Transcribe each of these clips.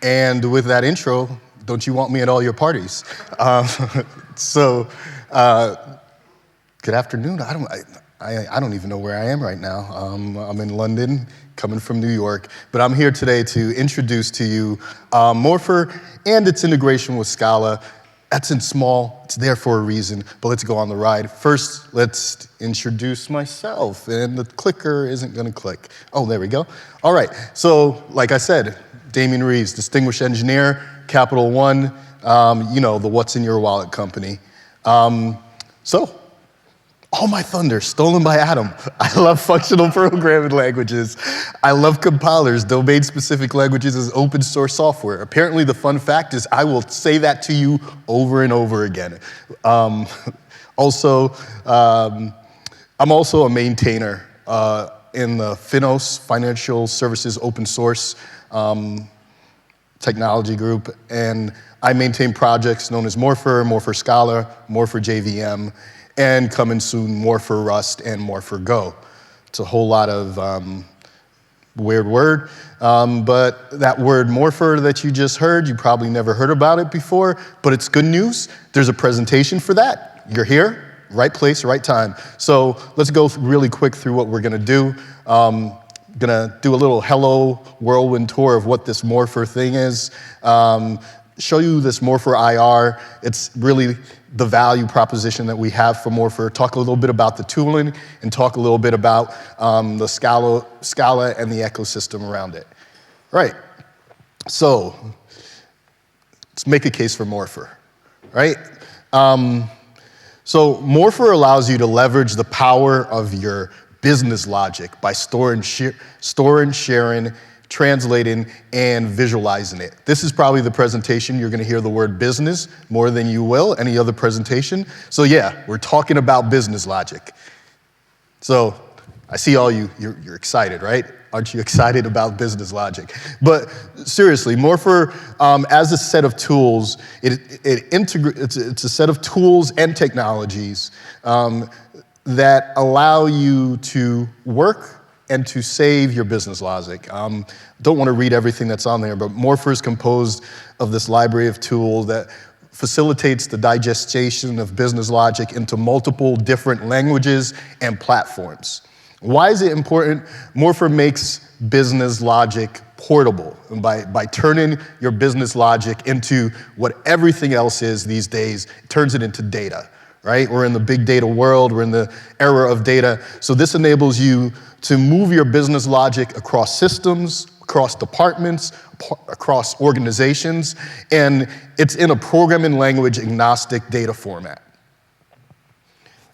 And with that intro, don't you want me at all your parties? Good afternoon. I don't even know where I am right now. I'm in London, coming from New York, but I'm here today to introduce to you Morphir and its integration with Scala. That's in small, it's there for a reason, but let's go on the ride. First, let's introduce myself, and the clicker isn't gonna click. Oh, there we go. All right, so like I said, Damian Reeves, distinguished engineer, Capital One, you know, the what's in your wallet company. All my thunder stolen by Adam. I love functional programming languages. I love compilers. Domain-specific languages is open source software. Apparently the fun fact is I will say that to you over and over again. I'm also a maintainer in the FINOS, Financial Services Open Source technology group, and I maintain projects known as Morphir, Morphir Scala, Morphir JVM, and coming soon, Morphir Rust and Morphir Go. It's a whole lot of weird word, but that word Morphir that you just heard, you probably never heard about it before, but it's good news. There's a presentation for that. You're here, right place, right time. So let's go really quick through what we're gonna do. Gonna do a little hello whirlwind tour of what this Morphir thing is. Show you this Morphir IR. It's really the value proposition that we have for Morphir. Talk a little bit about the tooling and talk a little bit about the Scala and the ecosystem around it. Right, so let's make a case for Morphir, right? So Morphir allows you to leverage the power of your business logic by storing, sharing, translating, and visualizing it. This is probably the presentation you're gonna hear the word business more than you will any other presentation. So yeah, we're talking about business logic. So I see all you're excited, right? Aren't you excited about business logic? But seriously, Morphir, as a set of tools, it's a set of tools and technologies that allow you to work and to save your business logic. Don't want to read everything that's on there, but Morphir is composed of this library of tools that facilitates the digestion of business logic into multiple different languages and platforms. Why is it important? Morphir makes business logic portable, and by turning your business logic into what everything else is these days, it turns it into data. Right? We're in the big data world, we're in the era of data. So this enables you to move your business logic across systems, across departments, across organizations, and it's in a programming language agnostic data format.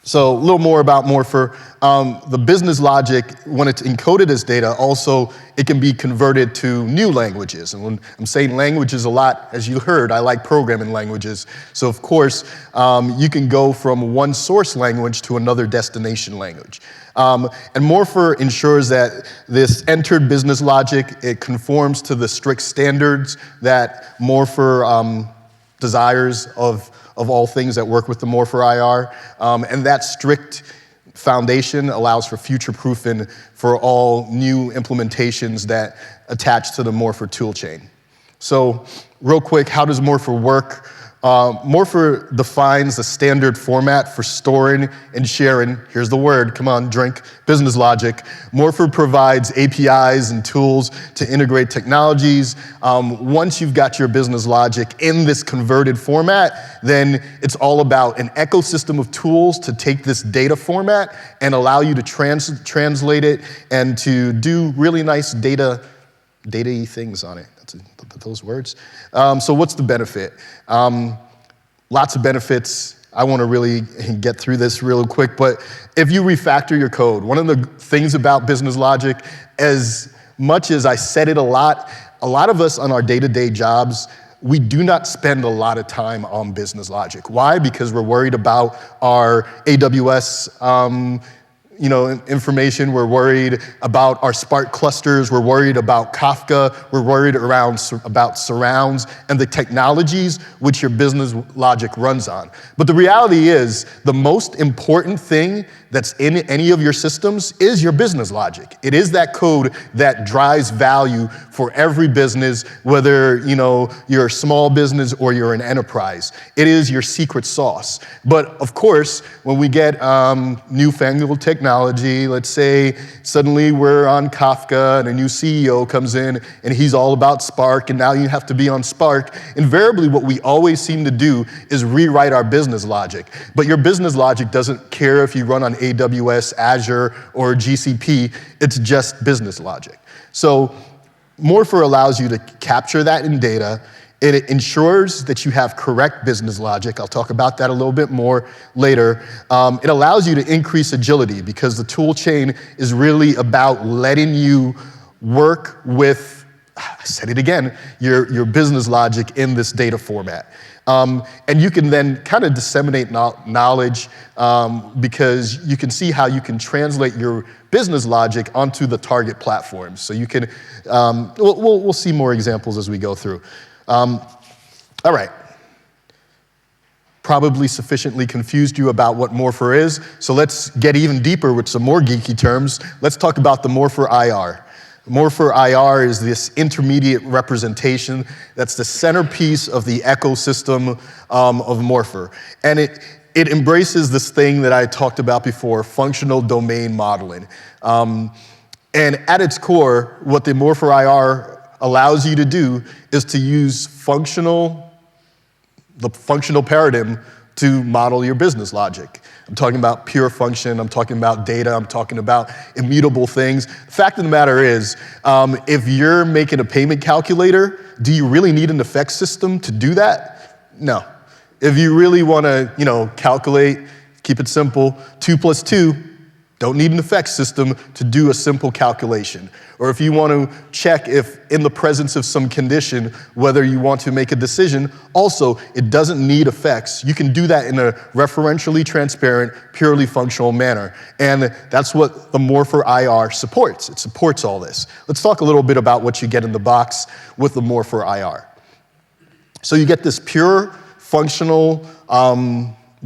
So a little more about Morphir. The business logic, when it's encoded as data, also it can be converted to new languages. And when I'm saying languages a lot, as you heard, I like programming languages. So of course, you can go from one source language to another destination language. And Morphir ensures that this entered business logic, it conforms to the strict standards that Morphir desires of all things that work with the Morphir IR. And that strict foundation allows for future-proofing for all new implementations that attach to the Morphir toolchain. So real quick, how does Morphir work? Morphir defines the standard format for storing and sharing, here's the word, come on, drink, business logic. Morphir provides APIs and tools to integrate technologies. Once you've got your business logic in this converted format, then it's all about an ecosystem of tools to take this data format and allow you to translate it and to do really nice data-y things on it. Those words. So what's the benefit? Lots of benefits. I want to really get through this real quick, but if you refactor your code, one of the things about business logic, as much as I said it a lot of us on our day-to-day jobs, we do not spend a lot of time on business logic. Why? Because we're worried about our AWS information. We're worried about our Spark clusters. We're worried about Kafka. We're worried about surrounds and the technologies which your business logic runs on. But the reality is, the most important thing that's in any of your systems is your business logic. It is that code that drives value for every business, whether you're a small business or you're an enterprise. It is your secret sauce. But of course, when we get newfangled technology, let's say suddenly we're on Kafka and a new CEO comes in and he's all about Spark, and now you have to be on Spark. Invariably, what we always seem to do is rewrite our business logic. But your business logic doesn't care if you run on AWS, Azure, or GCP. It's just business logic. So Morphir allows you to capture that in data. It ensures that you have correct business logic. I'll talk about that a little bit more later. It allows you to increase agility because the tool chain is really about letting you work with, I said it again, your business logic in this data format. And you can then kind of disseminate knowledge because you can see how you can translate your business logic onto the target platforms. So you can, we'll see more examples as we go through. All right. Probably sufficiently confused you about what Morphir is, so let's get even deeper with some more geeky terms. Let's talk about the Morphir IR. Morphir IR is this intermediate representation that's the centerpiece of the ecosystem of Morphir. And it embraces this thing that I talked about before, functional domain modeling. And at its core, what the Morphir IR allows you to do is to use the functional paradigm to model your business logic. I'm talking about pure function, I'm talking about data, I'm talking about immutable things. The fact of the matter is, if you're making a payment calculator, do you really need an effects system to do that? No. If you really want to, calculate, keep it simple, 2 + 2, don't need an effects system to do a simple calculation. Or if you want to check if in the presence of some condition, whether you want to make a decision, also, it doesn't need effects. You can do that in a referentially transparent, purely functional manner. And that's what the Morphir IR supports. It supports all this. Let's talk a little bit about what you get in the box with the Morphir IR. So you get this pure, functional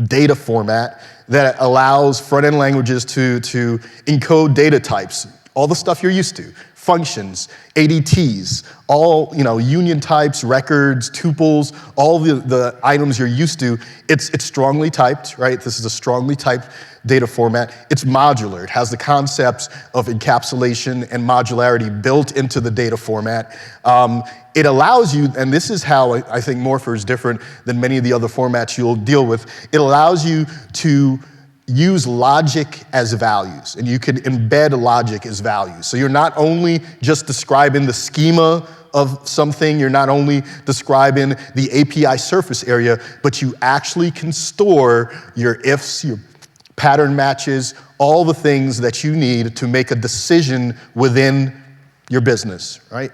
data format that allows front-end languages to encode data types, all the stuff you're used to, functions, ADTs, all union types, records, tuples, all the items you're used to. It's strongly typed, right? This is a strongly typed data format. It's modular. It has the concepts of encapsulation and modularity built into the data format. It allows you, and this is how I think Morphir is different than many of the other formats you'll deal with, it allows you to use logic as values, and you can embed logic as values. So you're not only just describing the schema of something, you're not only describing the API surface area, but you actually can store your ifs, your pattern matches, all the things that you need to make a decision within your business, right?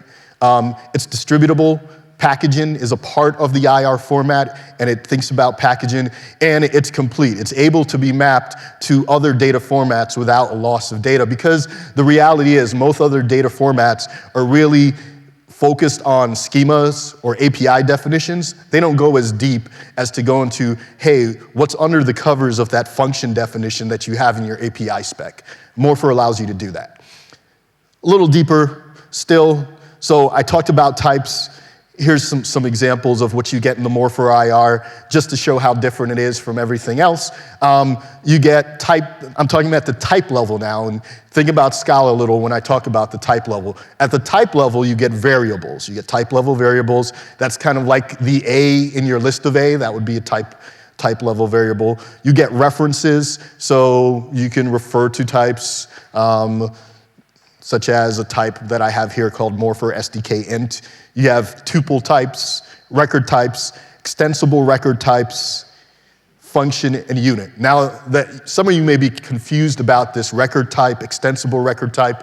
It's distributable. Packaging is a part of the IR format, and it thinks about packaging, and it's complete. It's able to be mapped to other data formats without a loss of data, because the reality is most other data formats are really focused on schemas or API definitions. They don't go as deep as to go into, hey, what's under the covers of that function definition that you have in your API spec. Morphir allows you to do that. A little deeper still. So I talked about types. Here's some examples of what you get in the Morphir IR, just to show how different it is from everything else. You get type, I'm talking about the type level now, and think about Scala a little when I talk about the type level. At the type level, you get variables. You get type level variables. That's kind of like the A in your list of A. That would be a type level variable. You get references, so you can refer to types, such as a type that I have here called Morphir SDK int. You have tuple types, record types, extensible record types, function, and unit. Now, some of you may be confused about this record type, extensible record type.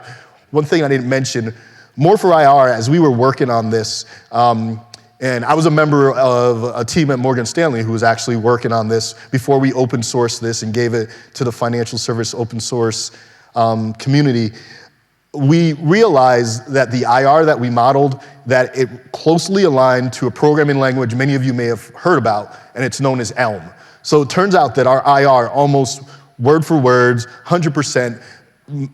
One thing I didn't mention, Morphir IR, as we were working on this, and And I was a member of a team at Morgan Stanley who was actually working on this before we open sourced this and gave it to the financial service open source community. We realized that the IR that we modeled, that it closely aligned to a programming language many of you may have heard about, and it's known as Elm. So it turns out that our IR almost word for word, 100%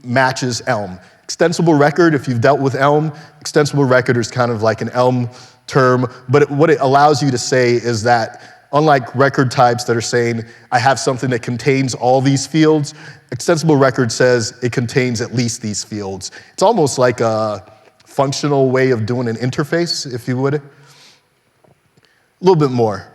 matches Elm. Extensible record, if you've dealt with Elm, extensible record is kind of like an Elm term, but what it allows you to say is that unlike record types that are saying, I have something that contains all these fields, extensible record says it contains at least these fields. It's almost like a functional way of doing an interface, if you would. A little bit more.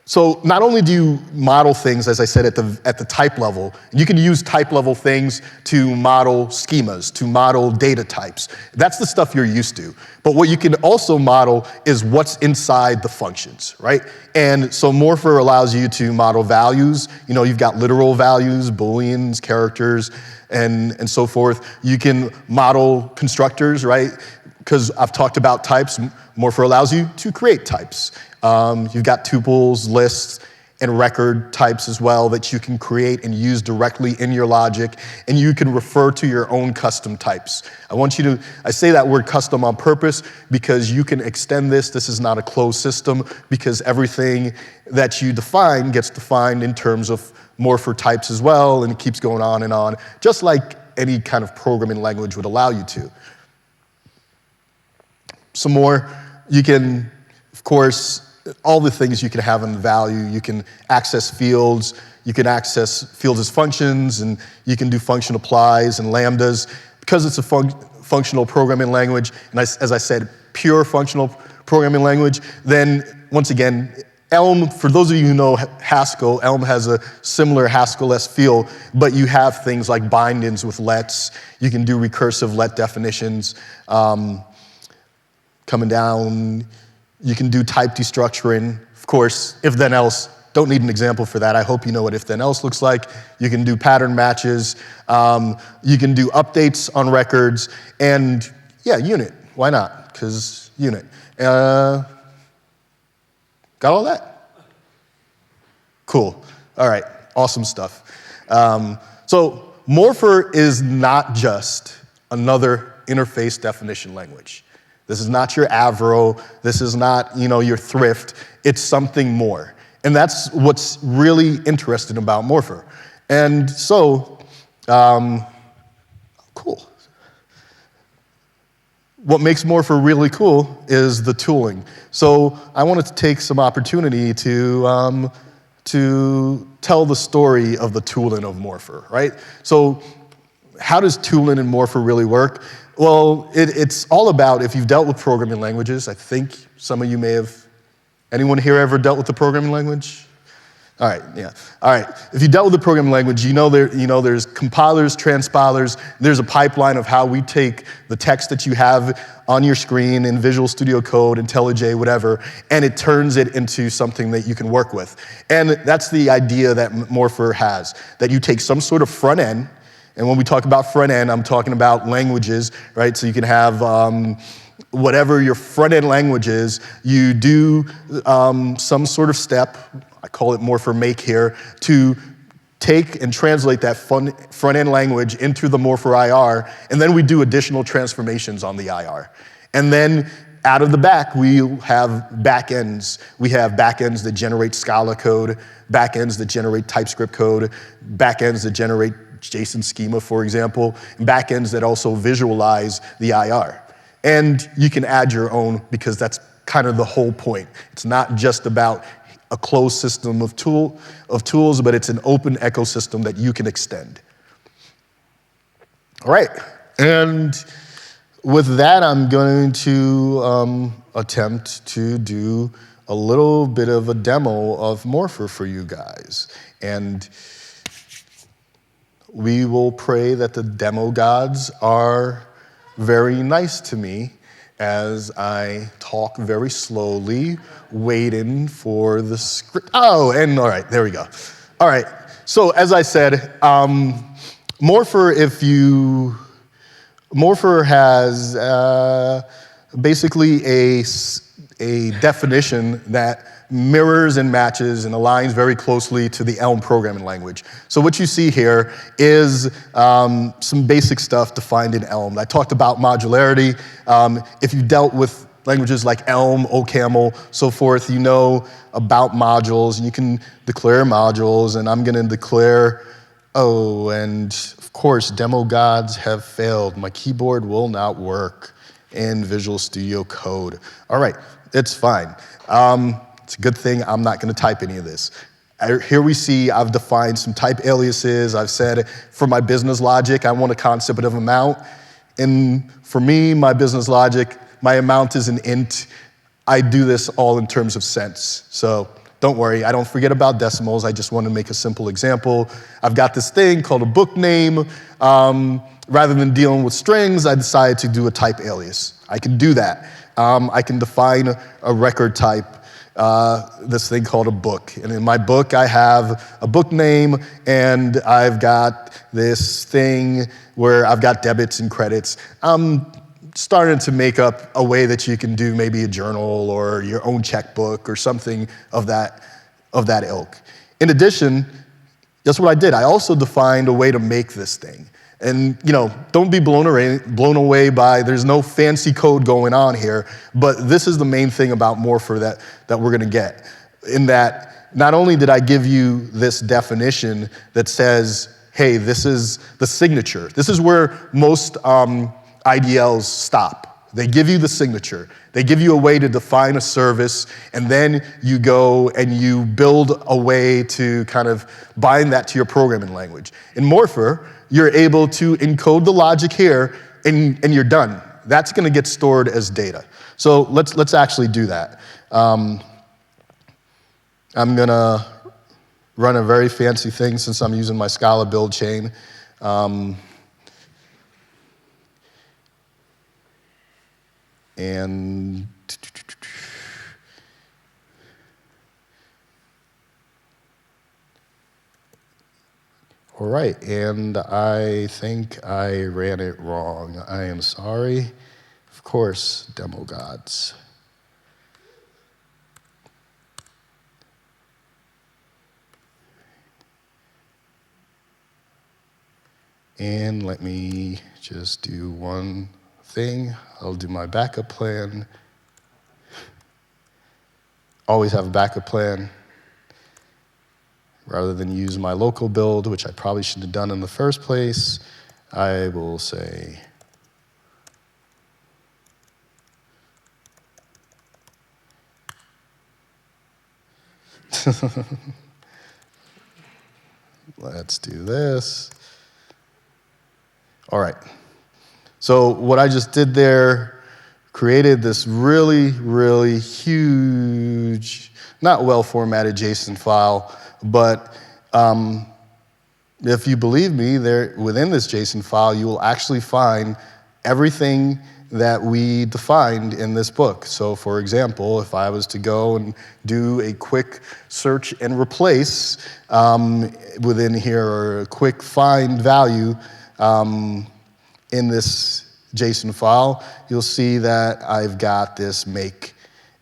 So not only do you model things, as I said, at the type level, you can use type level things to model schemas, to model data types. That's the stuff you're used to. But what you can also model is what's inside the functions, right? And so Morphir allows you to model values. You know, you've got literal values, booleans, characters, and so forth. You can model constructors, right? Because I've talked about types. Morphir allows you to create types. You've got tuples, lists, and record types as well that you can create and use directly in your logic, and you can refer to your own custom types. I say that word custom on purpose because you can extend this. This is not a closed system because everything that you define gets defined in terms of Morphir types as well, and it keeps going on, just like any kind of programming language would allow you to. Some more, you can, of course, all the things you can have in the value. You can access fields, you can access fields as functions, and you can do function applies and lambdas. Because it's a functional programming language, and as I said, pure functional programming language, then once again, Elm, for those of you who know Haskell, Elm has a similar Haskell-esque feel, but you have things like bindings with lets. You can do recursive let definitions. Coming down, you can do type destructuring. Of course, if then else, don't need an example for that. I hope you know what if then else looks like. You can do pattern matches. You can do updates on records. And yeah, unit, why not? Because unit. Got all that? Cool, all right, awesome stuff. So Morphir is not just another interface definition language. This is not your Avro, this is not, your Thrift, it's something more. And that's what's really interesting about Morphir. And so, cool. What makes Morphir really cool is the tooling. So I wanted to take some opportunity to tell the story of the tooling of Morphir, right? So how does tooling in Morphir really work? Well, it's all about, if you've dealt with programming languages, I think some of you may have, anyone here ever dealt with the programming language? All right, yeah. All right, if you dealt with the programming language, there's compilers, transpilers, there's a pipeline of how we take the text that you have on your screen in Visual Studio Code, IntelliJ, whatever, and it turns it into something that you can work with. And that's the idea that Morphir has, that you take some sort of front end. And when we talk about front end, I'm talking about languages, right? So you can have whatever your front end language is, you do some sort of step, I call it Morphir make here, to take and translate that front end language into the Morphir IR, and then we do additional transformations on the IR. And then out of the back, we have backends. We have backends that generate Scala code, backends that generate TypeScript code, backends that generate JSON schema, for example, and backends that also visualize the IR. And you can add your own because that's kind of the whole point. It's not just about a closed system of tools, but it's an open ecosystem that you can extend. All right, and with that, I'm going to attempt to do a little bit of a demo of Morphir for you guys. And we will pray that the demo gods are very nice to me as I talk very slowly, waiting for the script. Oh, and all right, there we go. All right, so as I said, Morphir has basically a definition that mirrors and matches and aligns very closely to the Elm programming language. So what you see here is some basic stuff defined in Elm. I talked about modularity. If you dealt with languages like Elm, OCaml, so forth, you know about modules, and you can declare modules, and I'm gonna declare, oh, and of course, demo gods have failed. My keyboard will not work in Visual Studio Code. All right, it's fine. It's a good thing I'm not gonna type any of this. Here we see I've defined some type aliases. I've said for my business logic, I want a concept of amount. And for me, my business logic, my amount is an int. I do this all in terms of cents. So don't worry, I don't forget about decimals. I just want to make a simple example. I've got this thing called a book name. Rather than dealing with strings, I decided to do a type alias. I can do that. I can define a record type, this thing called a book. And in my book, I have a book name, and I've got this thing where I've got debits and credits. I'm starting to make up a way that you can do maybe a journal or your own checkbook or something of that ilk. In addition, that's what I did. I also defined a way to make this thing. And don't be blown away by, there's no fancy code going on here, but this is the main thing about Morphir that we're gonna get. In that, not only did I give you this definition that says, hey, this is the signature. This is where most IDLs stop. They give you the signature. They give you a way to define a service, and then you go and you build a way to kind of bind that to your programming language. In Morphir, you're able to encode the logic here, and you're done. That's gonna get stored as data. So let's actually do that. I'm gonna run a very fancy thing since I'm using my Scala build chain. And all right, and I think I ran it wrong. I am sorry. Of course, demo gods. And let me just do one thing. I'll do my backup plan. Always have a backup plan. Rather than use my local build, which I probably shouldn't have done in the first place, I will say, let's do this. All right. So what I just did there, created this really, really huge, not well-formatted JSON file, but if you believe me, within this JSON file, you will actually find everything that we defined in this book. So for example, if I was to go and do a quick search and replace within here, or a quick find value in this JSON file, you'll see that I've got this make.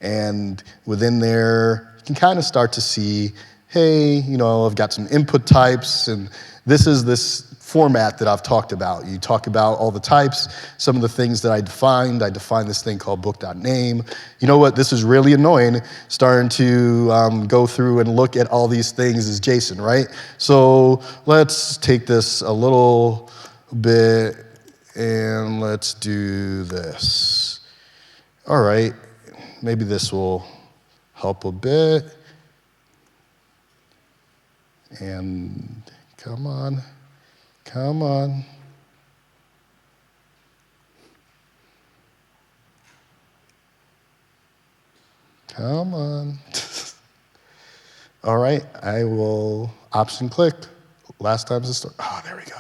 And within there, you can kind of start to see, hey, I've got some input types, and this is this format that I've talked about. You talk about all the types, some of the things that I defined. I defined this thing called book.name. You know what? This is really annoying, starting to go through and look at all these things as JSON, right? So let's take this a little bit, and let's do this. All right, maybe this will help a bit. And come on, come on. Come on. All right, I will option click. Last time's the story. Oh, there we go.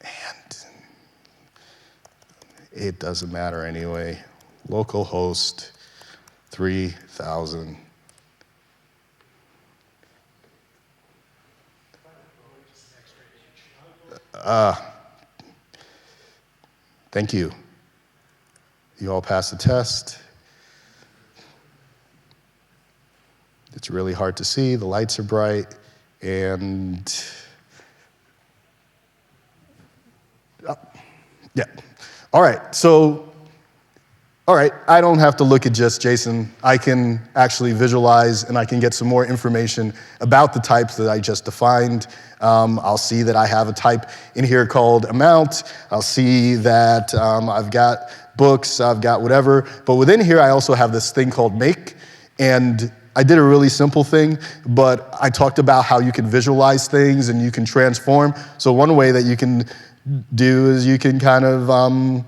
And it doesn't matter anyway. Localhost 3000. Thank you. You all passed the test. It's really hard to see. The lights are bright. And yeah. All right. So, all right. I don't have to look at just JSON. I can actually visualize, and I can get some more information about the types that I just defined. I'll see that I have a type in here called amount. I'll see that I've got books, I've got whatever. But within here, I also have this thing called make. And I did a really simple thing, but I talked about how you can visualize things and you can transform. So one way that you can do is you can kind of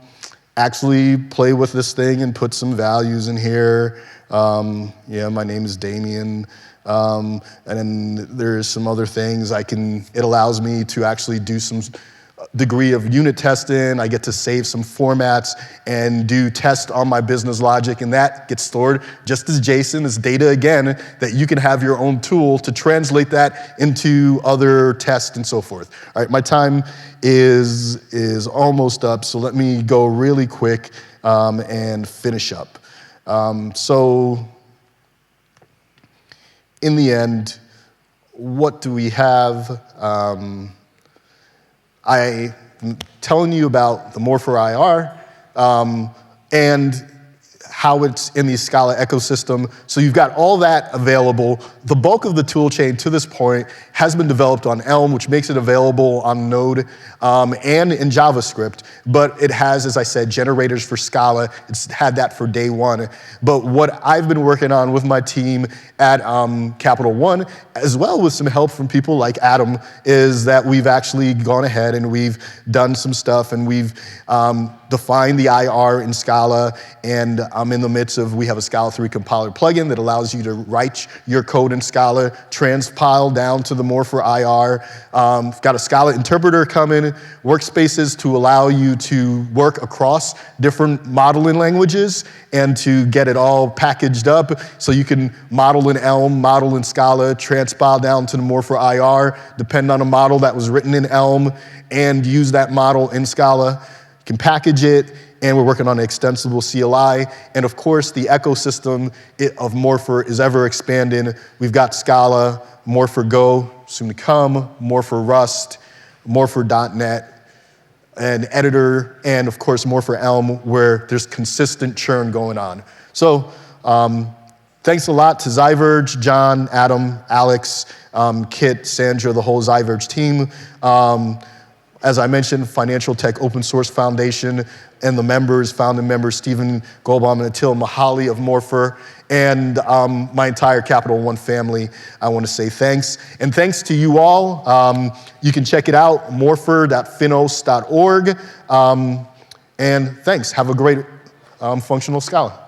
actually play with this thing and put some values in here. Yeah, my name is Damian. And then there's some other things it allows me to actually do some degree of unit testing. I get to save some formats and do tests on my business logic, and that gets stored just as JSON, as data again, that you can have your own tool to translate that into other tests and so forth. All right, my time is almost up, so let me go really quick and finish up. So in the end, what do we have? I'm telling you about the Morphir IR and how it's in the Scala ecosystem. So you've got all that available. The bulk of the tool chain to this point has been developed on Elm, which makes it available on Node and in JavaScript. But it has, as I said, generators for Scala. It's had that for day one. But what I've been working on with my team at Capital One, as well with some help from people like Adam, is that we've actually gone ahead and we've done some stuff, and we've defined the IR in Scala, and I'm in the midst of, we have a Scala 3 compiler plugin that allows you to write your code in Scala, transpile down to the Morphir IR. Got a Scala interpreter coming, workspaces to allow you to work across different modeling languages and to get it all packaged up so you can model in Elm, model in Scala, transpile down to the Morphir IR, depend on a model that was written in Elm, and use that model in Scala. You can package it, and we're working on an extensible CLI. And of course, the ecosystem of Morphir is ever expanding. We've got Scala, Morphir Go, soon to come, Morphir Rust, Morphir.NET, an editor, and of course, Morphir Elm, where there's consistent churn going on. So thanks a lot to Ziverge, John, Adam, Alex, Kit, Sandra, the whole Ziverge team. As I mentioned, Financial Tech Open Source Foundation and the members, founding members, Stephen Goldbaum and Atil Mahali of Morphir, and my entire Capital One family, I want to say thanks. And thanks to you all. You can check it out, morphir.finos.org. And thanks. Have a great functional Scala.